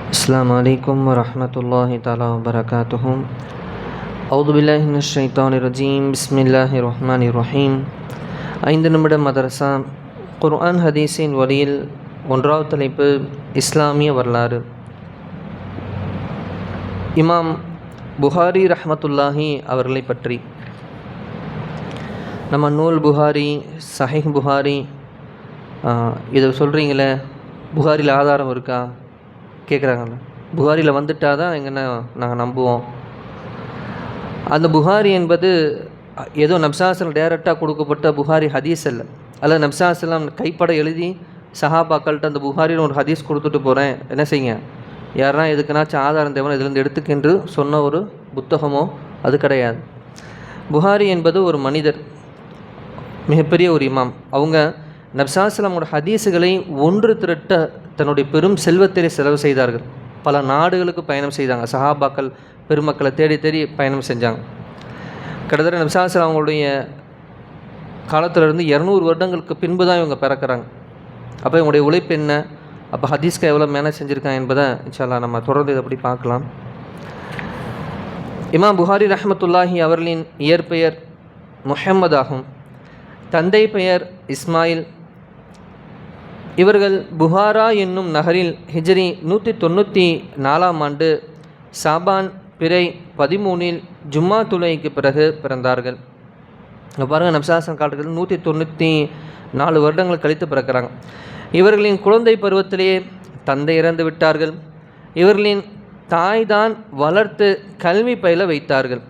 السلام عليكم ورحمة الله تعالى وبركاته. أعوذ بالله من الشيطان الرجيم. بسم الله الرحمن الرحيم. 5 நிமிட மதரசா குர்ஆன் ஹதீஸின் வழியில் ஒன்றாவது தலைப்பு இஸ்லாமிய வரலாறு. இமாம் புகாரி ரஹ்மத்துல்லாஹி அவர்களை பற்றி. நம்ம நூல் புகாரி, சஹீஹ் புகாரி, இதை சொல்கிறீங்களே, புகாரியில் ஆதாரம் இருக்கா கேட்குறாங்கல்ல. புகாரியில் வந்துட்டால் தான் எங்கன்னா நாங்கள் நம்புவோம். அந்த புகாரி என்பது ஏதோ நப்சாசலம் டைரெக்டாக கொடுக்கப்பட்ட புகாரி ஹதீஸ் அல்ல. அல்ல நப்சாசலம் கைப்பட எழுதி சஹாபாக்கள்கிட்ட அந்த புகாரின்னு ஒரு ஹதீஸ் கொடுத்துட்டு போகிறேன், என்ன செய்யுங்க, யாருன்னா எதுக்குனாச்சும் ஆதாரம் தேவை இதுலேருந்து எடுத்துக்கென்று சொன்ன ஒரு புத்தகமோ அது கிடையாது. புகாரி என்பது ஒரு மனிதர், மிகப்பெரிய ஒரு இமாம். அவங்க நப்சாசலமோட ஹதீஸுகளை ஒன்று திரட்ட தன்னுடைய பெரும் செல்வத்திலே செலவு செய்தார்கள். பல நாடுகளுக்கு பயணம் செய்தாங்க. சஹாபாக்கள் பெருமக்களை தேடி தேடி பயணம் செஞ்சாங்க. கிட்டத்தட்ட நப்சாசலம் அவங்களுடைய காலத்திலிருந்து 200 வருடங்களுக்கு பின்பு தான் இவங்க பிறக்கிறாங்க. அப்போ இவங்களுடைய உழைப்பு என்ன, அப்போ ஹதீஸ்க்கு எவ்வளோ மேனேஜ் செஞ்சுருக்காங்க என்பதை இன்ஷா அல்லாஹ் நம்ம தொடர்ந்து இதை அப்படி பார்க்கலாம். இமாம் புகாரி ரஹ்மத்துல்லாஹி அவர்களின் இயற்பெயர் முஹம்மது ஆகும். தந்தை பெயர் இஸ்மாயில். இவர்கள் புகாரா என்னும் நகரில் ஹிஜ்ரி 194 ஆண்டு சாபான் பிறை 13 ஜும்மா தொழுகைக்கு பிறகு பிறந்தார்கள். இங்கே பாருங்கள், நப்சாசன் காலத்தில் 194 வருடங்கள் கழித்து பிறக்கிறாங்க. இவர்களின் குழந்தை பருவத்திலேயே தந்தை இறந்து விட்டார்கள். இவர்களின் தாய் தான் வளர்த்து கல்வி பயில வைத்தார்கள்.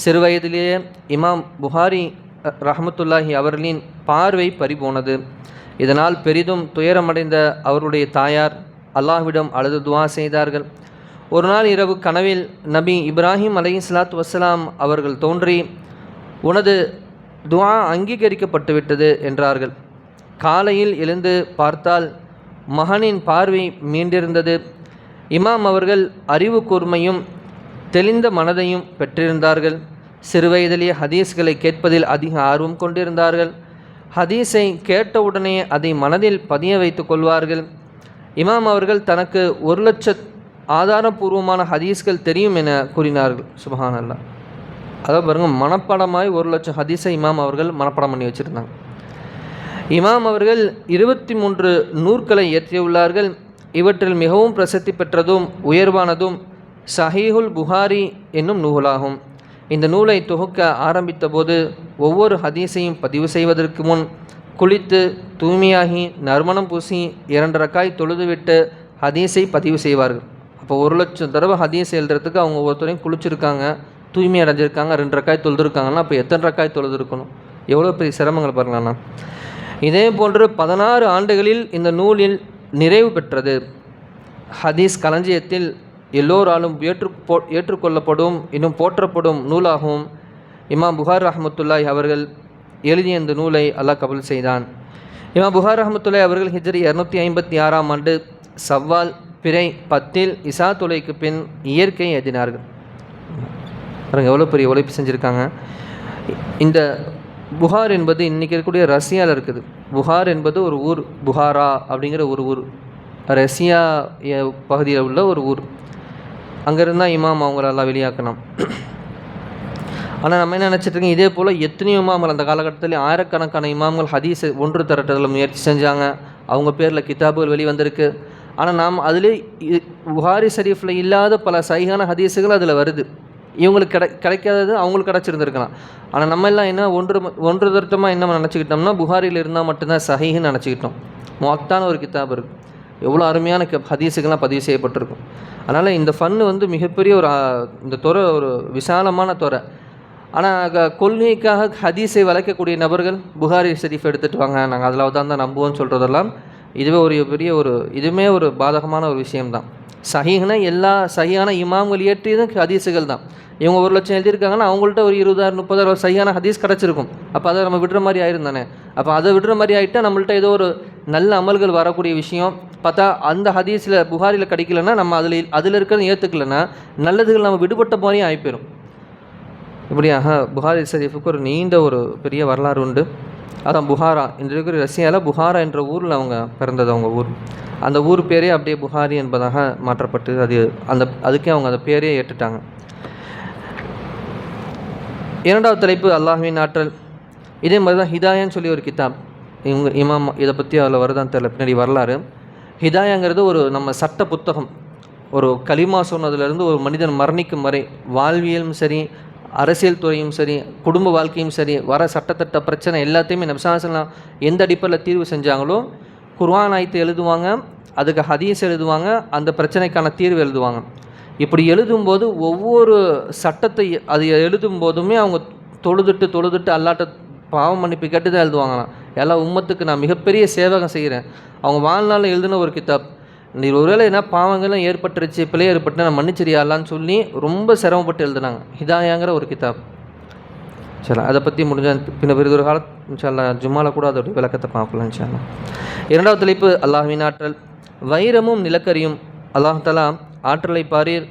சிறு வயதிலேயே இமாம் புகாரி ரஹ்மத்துல்லாஹி அவர்களின் பார்வை பறிபோனது. இதனால் பெரிதும் துயரமடைந்த அவருடைய தாயார் அல்லாஹ்விடம் அழுது துவா செய்தார்கள். ஒரு நாள் இரவு கனவில் நபி இப்ராஹிம் அலைஹிஸ்ஸலாத்து வஸ்ஸலாம் அவர்கள் தோன்றி, உனது துவா அங்கீகரிக்கப்பட்டுவிட்டது என்றார்கள். காலையில் எழுந்து பார்த்தால் மகனின் பார்வை மீண்டிருந்தது. இமாம் அவர்கள் அறிவு கூர்மையும் தெளிந்த மனதையும் பெற்றிருந்தார்கள். சிறுவயதிலேயே ஹதீஸ்களை கேட்பதில் அதிக ஆர்வம் கொண்டிருந்தார்கள். ஹதீஸை கேட்டவுடனே அதை மனதில் பதிய வைத்து கொள்வார்கள். இமாம் அவர்கள் தனக்கு 1,00,000 ஆதாரபூர்வமான ஹதீஸ்கள் தெரியும் என கூறினார்கள். சுப்ஹானல்லாஹ். அதாவது பாருங்கள், மனப்பாடமாய் 1,00,000 ஹதீஸை இமாம் அவர்கள் மனப்பாடம் பண்ணி வச்சுருந்தாங்க. இமாம் அவர்கள் 23 நூற்களை இயற்றியுள்ளார்கள். இவற்றில் மிகவும் பிரசித்தி பெற்றதும் உயர்வானதும் சஹீஹுல் புகாரி என்னும் நூலாகும். இந்த நூலை தொகுக்க ஆரம்பித்த போது ஒவ்வொரு ஹதீஸையும் பதிவு செய்வதற்கு முன் குளித்து தூய்மையாகி நறுமணம் பூசி 2 ரக்காய் தொழுதுவிட்டு ஹதீஸை பதிவு செய்வார்கள். அப்போ 1,00,000 தடவை ஹதீஸ் எழுதுறதுக்கு அவங்க ஒவ்வொருத்தரையும் குளிச்சிருக்காங்க, தூய்மை அடைஞ்சிருக்காங்க, 2 ரக்காய் தொழுதுருக்காங்கன்னா அப்போ எத்தனை ரக்காய் தொழுதுருக்கணும், எவ்வளோ பெரிய சிரமங்கள் பாருங்கண்ணா. இதே போன்று 16 ஆண்டுகளில் இந்த நூலில் நிறைவு பெற்றது. ஹதீஸ் களஞ்சியத்தில் எல்லோராலும் ஏற்றுக்கொள்ளப்படும் இன்னும் போற்றப்படும் நூலாகவும் இமாம் புகார் ரஹ்மத்துல்லாஹி அவர்கள் எழுதிய இந்த நூலை அல்லாஹ் கபூல் செய்தான். இமாம் புகார் ரஹ்மத்துல்லாஹி அவர்கள் ஹிஜ்ரி 256 ஆண்டு சவ்வால் பிறை 10 இசா தொலைக்கு பின் இயற்கை எழுதினார்கள். எவ்வளோ பெரிய உழைப்பு செஞ்சுருக்காங்க. இந்த புகார் என்பது இன்றைக்கி இருக்கக்கூடிய ரஷ்யாவில் இருக்குது. புகார் என்பது ஒரு ஊர், புகாரா அப்படிங்கிற ஒரு ஊர், ரஷ்யா பகுதியில் உள்ள ஒரு ஊர். அங்கேருந்தான் இமாம் அவங்களெல்லாம் வெளியாக்கணும். ஆனால் நம்ம என்ன நினச்சிட்ருக்கோம், இதே போல் எத்தனையோ இமாம்கள் அந்த காலகட்டத்தில் ஆயிரக்கணக்கான இமாம்கள் ஹதீஸை ஒன்று திரட்டுறதில் முயற்சி செஞ்சாங்க. அவங்க பேரில் கிதாபுகள் வெளிவந்திருக்கு. ஆனால் நாம் அதிலே புகாரி ஷரீஃபில் இல்லாத பல சஹீஹான ஹதீஸுகள் அதில் வருது. இவங்களுக்கு கிடைக்காதது அவங்களுக்கு கிடச்சிருந்துருக்கலாம். ஆனால் நம்ம எல்லாம் என்ன ஒன்று திரட்டமாக என்ன நினச்சிக்கிட்டோம்னா, புகாரியில் இருந்தால் மட்டும்தான் சஹீஹ்னு நினச்சிக்கிட்டோம். முஅத்தான ஒரு கிதாப் இருக்குது, எவ்வளோ அருமையான ஹதீஸுக்கெல்லாம் பதிவு செய்யப்பட்டிருக்கும். அதனால் இந்த ஃபன்னு மிகப்பெரிய ஒரு இந்த துறை ஒரு விசாலமான துறை. ஆனால் கொள்கைக்காக ஹதீஸை வளைக்கக்கூடிய நபர்கள் புகாரி ஷரீஃப் எடுத்துகிட்டு வாங்க, நாங்கள் அதில் தான் நம்புவோம்னு சொல்கிறதெல்லாம் இதுவே ஒரு பெரிய இதுவுமே ஒரு பாதகமான ஒரு விஷயம்தான். சஹீஹ்னா எல்லா சஹீஹான இமாம்கள் இயற்றியதும் ஹதீஸுகள் தான். இவங்க 1,00,000 எழுதியிருக்காங்கன்னா அவங்கள்ட்ட ஒரு 20,000-30,000 சஹீஹான ஹதீஸ் கிடச்சிருக்கும். அப்போ அதை நம்ம விடுற மாதிரி ஆயிரும் தானே. அப்போ அதை விடுற மாதிரி ஆகிட்டால் நம்மள்ட்ட ஏதோ ஒரு நல்ல அமல்கள் வரக்கூடிய விஷயம் பார்த்தா அந்த ஹதீஸில் புகாரியில் கிடைக்கலன்னா நம்ம அதில் இருக்கிறத ஏற்றுக்கலைன்னா நல்லதுகள் நம்ம விடுபட்ட மாதிரியும் ஆகிப்போயிடும். இப்படியாக புகாரி ஷரீஃபுக்கு ஒரு நீண்ட ஒரு பெரிய வரலாறு உண்டு. அதான் புகாரா, இன்று இருக்கிற ரஷ்யாவில் புகாரா என்ற ஊரில் அவங்க பிறந்தது, அவங்க ஊர். அந்த ஊர் பேரே அப்படியே புகாரி என்பதாக மாற்றப்பட்டு அதுக்கே அவங்க அந்த பேரே ஏற்றுட்டாங்க. இரண்டாவது தலைப்பு அல்லாஹ்வின் ஆற்றல். இதே மாதிரி தான் ஹிதாயான்னு சொல்லி ஒரு கிதாப், இவங்க இமாம் இதை பற்றி அதில் வருதான்னு தெரியல, பின்னாடி வரலாறு. ஹிதாயாங்கிறது ஒரு நம்ம சட்ட புத்தகம். ஒரு கலிமா சொன்னதுலேருந்து ஒரு மனிதன் மரணிக்கும் வரை வாழ்வியலும் சரி, அரசியல் துறையும் சரி, குடும்ப வாழ்க்கையும் சரி, வர சட்டத்திட்ட பிரச்சனை எல்லாத்தையுமே நபி ஸல்லல்லாஹு அலைஹி வஸல்லம் எந்த அடிப்படையில் தீர்வு செஞ்சாங்களோ குர்ஆன் ஆயத்தை எழுதுவாங்க, அதுக்கு ஹதீஸ் எழுதுவாங்க, அந்த பிரச்சனைக்கான தீர்வு எழுதுவாங்க. இப்படி எழுதும்போது ஒவ்வொரு சட்டத்தை அது எழுதும்போதுமே அவங்க தொழுதுட்டு அல்லாட்ட பாவம் மன்னிப்பு கேட்டு தான் எழுதுவாங்களாம். எல்லா உம்மத்துக்கு நான் மிகப்பெரிய சேவகம் செய்கிறேன். அவங்க வாழ்நாளில் எழுதின ஒரு கிதாப். நீ ஒருவேளை என்ன பாவங்கள்லாம் ஏற்பட்டுருச்சு, பிள்ளை ஏற்பட்டு நான் மன்னிச்சிரியாலான்னு சொல்லி ரொம்ப சிரமப்பட்டு எழுதுனாங்க. ஹிதாயாங்கிற ஒரு கிதாப். சரி, அதை பற்றி முடிஞ்ச பின்னர் ஒரு காலம் இன்ஷால்லா ஜும்மால கூட அதோடைய விளக்கத்தை பார்க்கலாம் இன்ஷால்லா. இரண்டாவது தலைப்பு அல்லாஹ்வின் ஆற்றல். வைரமும் நிலக்கரியும். அல்லாஹ் தஆலா ஆற்றலை பாரீர்,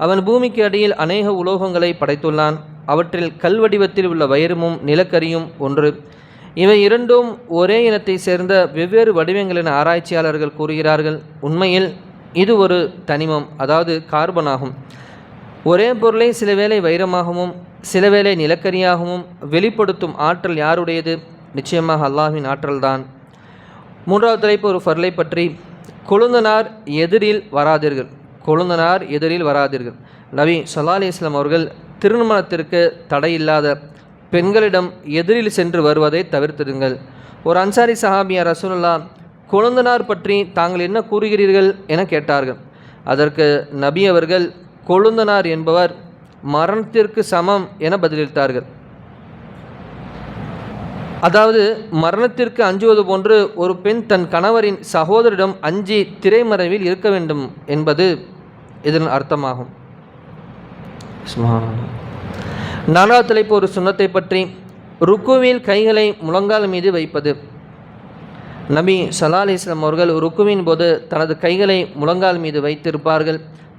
அவன் பூமிக்கு அடியில் அநேக உலோகங்களை படைத்துள்ளான். அவற்றில் கல்வடிவத்தில் உள்ள வைரமும் நிலக்கரியும் ஒன்று. இவை இரண்டும் ஒரே இனத்தை சேர்ந்த வெவ்வேறு வடிவங்கள் என ஆராய்ச்சியாளர்கள் கூறுகிறார்கள். உண்மையில் இது ஒரு தனிமம், அதாவது கார்பன் ஆகும். ஒரே பொருளை சில வேளை வைரமாகவும் சில வேளை நிலக்கரியாகவும் வெளிப்படுத்தும் ஆற்றல் யாருடையது? நிச்சயமாக அல்லாஹ்வின் ஆற்றல்தான். மூன்றாவது தலைப்பு ஒரு ஃபர்லை பற்றி. கொழுந்தனார் எதிரில் வராதீர்கள். கொழுந்தனார் எதிரில் வராதீர்கள். நபி ஸல்லல்லாஹு அலைஹி வஸல்லம் அவர்கள் திருமணத்திற்கு தடையில்லாத பெண்களிடம் எதிரில் சென்று வருவதை தவிர்த்திடுங்கள். ஒரு அன்சாரி சஹாபியா ரசூலுல்லாஹ் கொழுந்தனார் பற்றி தாங்கள் என்ன கூறுகிறீர்கள் என கேட்டார்கள். அதற்கு நபி அவர்கள் கொழுந்தனார் என்பவர் மரணத்திற்கு சமம் என பதிலளித்தார்கள். அதாவது மரணத்திற்கு அஞ்சுவது போன்று ஒரு பெண் தன் கணவரின் சகோதரிடம் அஞ்சி திரைமறைவில் இருக்க வேண்டும் என்பது இதன் அர்த்தமாகும். நாலாவது தலைப்பு ஒரு சுன்னத்தை பற்றி. ருக்குவில் கைகளை முழங்கால் மீது வைப்பது. நபி ஸல்லல்லாஹு அலைஹி வஸல்லம் அவர்கள் ருக்குவின் போது தனது கைகளை முழங்கால் மீது வைத்திருப்பார்கள்.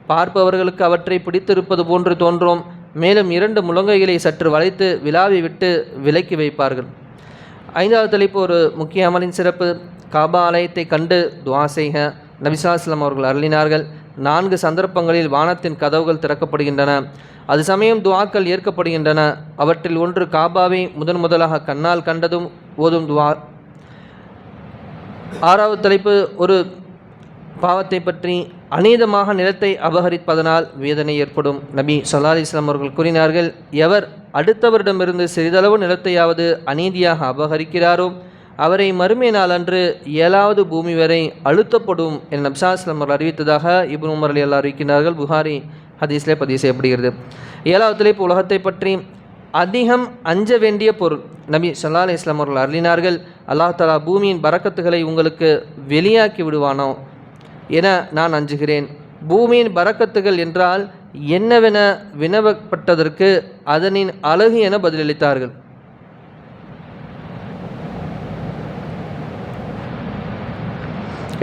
பார்ப்பவர்களுக்கு அவற்றை பிடித்திருப்பது போன்று தோன்றும். மேலும் 2 முழங்கைகளை சற்று வளைத்து விலாவி விட்டு விலக்கி வைப்பார்கள். ஐந்தாவது தலைப்பு ஒரு முக்கிய அமலின் சிறப்பு. காபா ஆலயத்தை கண்டு துஆ செய்க. நபி ஸல்லல்லாஹு அலைஹி வஸல்லம் அவர்கள் அருளினார்கள், 4 சந்தர்ப்பங்களில் வானத்தின் கதவுகள் திறக்கப்படுகின்றன. அது சமயம் துஆக்கள் ஏற்கப்படுகின்றன. அவற்றில் ஒன்று காபாவை முதலாக கண்ணால் கண்டதும் ஓதும் துஆ. ஆறாவது தலைப்பு ஒரு பாவத்தை பற்றி. அநீதமாக நிலத்தை அபகரிப்பதனால் வேதனை ஏற்படும். நபி ஸல்லல்லாஹு அலைஹி வஸல்லம் அவர்கள் கூறினார்கள், எவர் அடுத்தவரிடமிருந்து சிறிதளவு நிலத்தையாவது அநீதியாக அபகரிக்கிறாரோ அவரை மறுமை நாளன்று 7வது பூமி வரை அழுத்தப்படும் என நபி ஸல்லல்லாஹு அலைஹி வஸல்லம் அவர்கள் அறிவித்ததாக இப்னு உமர் ரலியல்லாஹு அறிவிக்கிறார்கள். புகாரி ஹதீஸ்லே பதிவு செய்யப்படுகிறது. 7வது தலைப்பு உலகத்தை பற்றி. அதிகம் அஞ்ச வேண்டிய பொருள். நபி ஸல்லல்லாஹு அலைஹி வஸல்லம் அவர்கள் அருளினார்கள், அல்லாஹ் தஆலா பூமியின் பரக்கத்துகளை உங்களுக்கு வெளியாக்கி விடுவானோ என நான் அஞ்சுகிறேன். பூமியின் பரக்கத்துகள் என்றால் என்னவென வினவப்பட்டதற்கு அதனின் அழகு என பதிலளித்தார்கள்.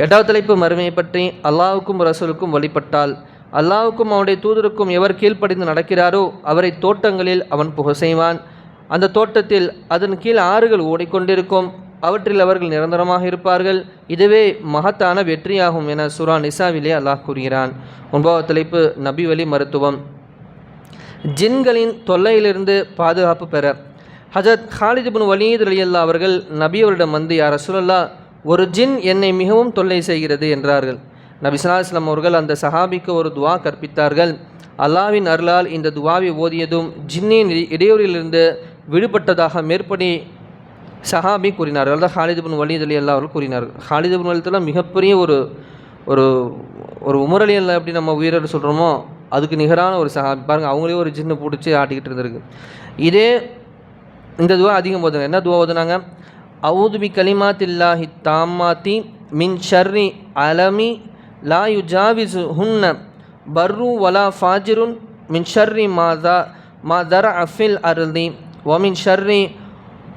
எட்டாவது தலைப்பு மறுமையை பற்றி. அல்லாஹ்வுக்கும் ரசூலுக்கும் வழிபட்டால், அல்லாஹ்வுக்கும் அவனுடைய தூதருக்கும் எவர் கீழ்ப்படிந்து நடக்கிறாரோ அவரை தோட்டங்களில் அவன் புக செய்வான். அந்த தோட்டத்தில் அதன் கீழ் ஆறுகள் ஓடிக்கொண்டிருக்கும். அவற்றில் அவர்கள் நிரந்தரமாக இருப்பார்கள். இதுவே மகத்தான வெற்றியாகும் என சூரா நிசாவிலே அல்லாஹ் கூறுகிறான். 9வது தலைப்பு நபி வழி மருத்துவம். ஜின்களின் தொல்லையிலிருந்து பாதுகாப்பு பெற. ஹஜரத் ஹாலித் இப்னு வலீத் ரலியல்லாஹு அவர்கள் நபி அவரிடம் வந்து, யா ரசூலல்லாஹ், ஒரு ஜின் என்னை மிகவும் தொல்லை செய்கிறது என்றார்கள். நபி ஸல்லல்லாஹு அலைஹி வஸல்லம் அவர்கள் அந்த சஹாபிக்கு ஒரு துஆ கற்பித்தார்கள். அல்லாஹ்வின் அருளால் இந்த துஆவை ஓதியதும் ஜின்னின் இடையூறிலிருந்து விடுபட்டதாக மேற்படி சஹாபி கூறினார்கள். அதாவது ஹாலித் இப்னு வலீத் ரலியல்லாஹு அவர்கள் கூறினார்கள். ஹாலித் இப்னு வலீத்லாம் மிகப்பெரிய ஒரு ஒரு ஒரு உமர் ரலியல்லாஹு எப்படி நம்ம உயிரை சொல்கிறோமோ அதுக்கு நிகரான ஒரு சஹாபி. பாருங்கள், அவங்களே ஒரு ஜின்னை பிடிச்சி ஆட்டிக்கிட்டு இருந்திருக்கு. இதே இந்த துவா அதிகம் ஓதுனாங்க. என்ன துவா ஓதுனாங்க? அஊது பி கலிமாத்தில்லாஹி தாம்மாத்தி மின் ஷர்ரி அலமி லா யுஜாவிசு ஹுன்ன பர்ரு வலா ஃபாஜிருன் மின் ஷர்ரி மா தர அஃபில் அர்தி வமின் ஷர்ரி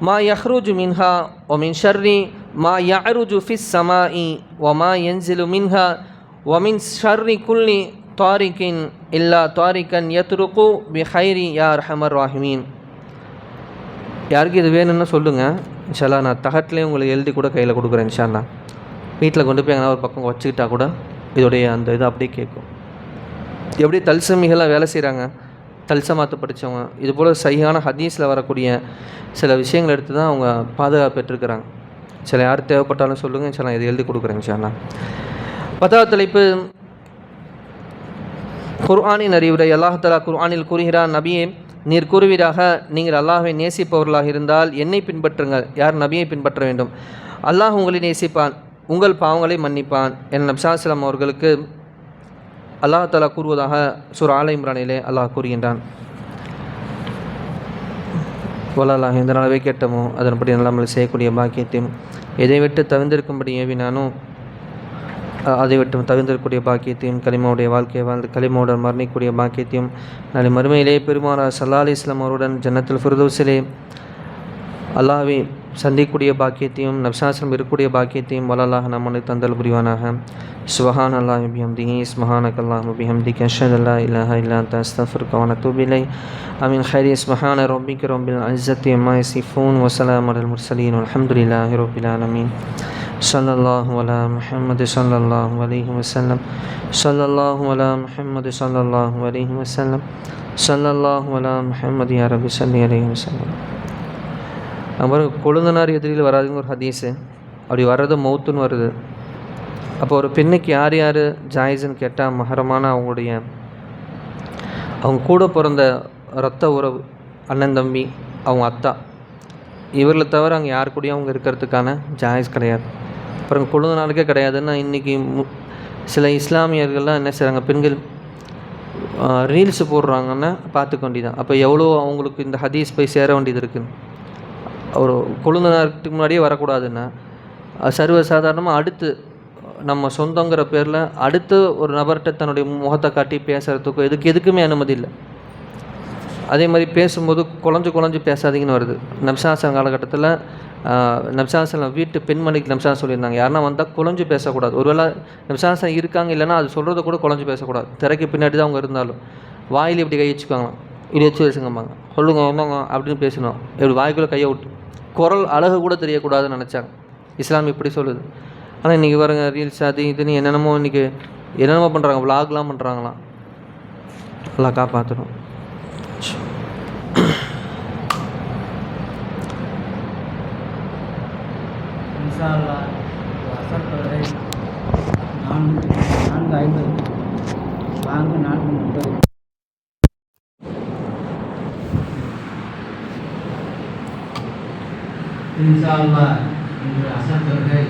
மா யஹ்ருஜு மின்ஹா வமின் ஷர்ரி மா யஅருஜு ஃபிஸ் ஸமாஇ வமா யன்சிலு மின்ஹா வமின் ஷர்ரி குல்லி தாரிகின் இல்லா தாரிகன் யத்ருகு பி ஹைரி யா அர்ஹமர் ராஹிமீன். யாருக்கு இது வேணும்னு சொல்லுங்கள். இன்ஷா அல்லாஹ் நான் தகட்டிலே உங்களுக்கு எழுதி கூட கையில் கொடுக்குறேன். இன்ஷா அல்லாஹ் வீட்டில் கொண்டு போய் எங்கன்னா ஒரு பக்கம் வச்சுக்கிட்டா கூட இதோடைய அந்த இது அப்படியே கேட்கும். எப்படி தல்சமிகளாக வேலை செய்கிறாங்க, தல்சமாத்து படித்தவங்க, இதுபோல் சஹீஹான ஹதீஸில் வரக்கூடிய சில விஷயங்கள் எடுத்து தான் அவங்க பாதுகாப்பு பெற்றிருக்கிறாங்க. சில யார் தேவைப்பட்டாலும் சொல்லுங்கள், சில இதை எழுதி கொடுக்குறேன் இன்ஷா அல்லாஹ். 10வது தலைப்பு குர்ஆனின் அறிவுரை. அல்லாஹ் தஆலா குர்ஆனில் கூறுகிறான், நபியே நீர் கூறுவீராக, நீங்கள் அல்லாஹ்வை நேசிப்பவர்களாக இருந்தால் என்னை பின்பற்றுங்கள். யார் நபியை பின்பற்ற வேண்டும். அல்லாஹ் உங்களை நேசிப்பான், உங்கள் பாவங்களை மன்னிப்பான் என நபி ஸல்லல்லாஹு அலைஹி வஸல்லம் அவர்களுக்கு அல்லாஹ் தஆலா கூறுவதாக சூரா ஆல இம்ரானிலே அல்லாஹ் கூறுகின்றான். வல்லாஹ் எந்த நாளவே கேட்டமோ அதன்படி நல்லாமல் செய்யக்கூடிய பாக்கியத்தையும், எதை விட்டு தவிர்ந்திருக்கும்படி ஏவினானோ அதை விட்டு தவிர்ந்திருக்கக்கூடிய பாக்கியத்தையும், கலிமாவுடைய வாழ்க்கையை வாழ்ந்து கலிமாவுடன் மரணிக்கூடிய பாக்கியத்தையும், நாளை மறுமையிலே பெருமானார் ஸல்லல்லாஹு அலைஹி வஸல்லம் அவருடன் ஜன்னத்துல் ஃபிர்தௌஸிலே அல்லாஹ்வை சந்திக்கக்கூடிய பாக்கியத்தையும், நபி ஸல்லல்லாஹு அலைஹி வஸல்லம் இருக்கக்கூடிய பாக்கியத்தையும் வல்லாஹ் நம்மளுக்கு தந்தல் புரிவானாக. சுப்ஹானல்லாஹி வபிஹம்திஹி சுப்ஹானக்கல்லாஹும்ம வபிஹம்திக அஷ்ஹது அல்லா இலாஹா இல்லா அன்த அஸ்தக்ஃபிருக வ அத்தூபு இலைக். ஆமீன். ஹைரி சுப்ஹான ரப்பிக ரப்பில் இஸ்ஸத்தி அம்மா யசிஃபூன் வ ஸலாமுன் அலல் முர்ஸலீன் வல்ஹம்துலில்லாஹி ரப்பில் ஆலமீன். ஸல்லல்லாஹு அலா முஹம்மது ஸல்லல்லாஹு அலைஹி வஸல்லம். ஸல்லல்லாஹு அலா முஹம்மது ஸல்லல்லாஹு அலைஹி வஸல்லம். ஸல்லல்லாஹு அலா முஹம்மது யா ரப்பி ஸல்லி அலைஹி வஸல்லம். அப்புறம் கொழுந்தனார் எதிரில் வராதுங்க ஒரு ஹதீஸு. அப்படி வர்றது மௌத்துன்னு வருது. அப்போ ஒரு பெண்ணுக்கு யார் யார் ஜாயிஸ்ன்னு கேட்டால், மஹரமான அவங்க கூட பிறந்த இரத்த உறவு, அண்ணன் தம்பி, அவங்க அத்தா, இவர்களை தவிர அங்கே யார் கூடயும் அவங்க இருக்கிறதுக்கான ஜாயிஸ் கிடையாது. அப்புறம் கொழுந்தனாருக்கே கிடையாதுன்னா இன்றைக்கி சில இஸ்லாமியர்கள்லாம் என்ன செய்கிறாங்க, பெண்கள் ரீல்ஸு போடுறாங்கன்னா பார்த்துக்க வேண்டியதான். அப்போ எவ்வளோ அவங்களுக்கு இந்த ஹதீஸ் போய் சேர வேண்டியது இருக்குது. ஒரு கொழுந்தனாருக்கு முன்னாடியே வரக்கூடாதுன்னா சர்வசாதாரணமாக அடுத்து நம்ம சொந்தங்கிற பேரில் அடுத்து ஒரு நபர்கிட்ட தன்னுடைய முகத்தை காட்டி பேசுகிறதுக்கோ எதுக்குமே அனுமதி இல்லை. அதே மாதிரி பேசும்போது குழஞ்சு பேசாதீங்கன்னு வருது. நபி ஸல்லல்லாஹு அலைஹி வஸல்லம் காலகட்டத்தில் நபி ஸல்லல்லாஹு அலைஹி வஸல்லம் வீட்டு பெண்மணிக்கு நபி ஸல்லல்லாஹு அலைஹி வஸல்லம் சொல்லியிருந்தாங்க, யாருன்னா வந்தால் குழஞ்சு பேசக்கூடாது. ஒருவேளை நபி ஸல்லல்லாஹு அலைஹி வஸல்லம் இருக்காங்க இல்லைன்னா அது சொல்கிறத கூட குழஞ்சு பேசக்கூடாது. திரைக்கு பின்னாடி தான் அவங்க இருந்தாலும் வாயில் இப்படி கை வச்சுக்குவாங்களாம், இப்படி வச்சு வச்சுங்கம்பாங்க, சொல்லுங்க என்னங்க அப்படின்னு பேசணும். இப்படி வாய்க்குள்ளே கையை விட்டு குரல் அழகு கூட தெரியக்கூடாதுன்னு நினச்சாங்க. இஸ்லாம் இப்படி சொல்லுது. ஆனால் இன்றைக்கி பாருங்க, ரீல்ஸ் அது இதுன்னு என்னென்னமோ பண்ணுறாங்க, விலாக்லாம் பண்ணுறாங்களாம். எல்லாம் காப்பாற்றணும். இன்ஷா அல்லாஹ் அசர் தொழுகை 4:50 வாங்க 4:30. இன்ஷா அல்லாஹ் இன்று அசர் தொழுகை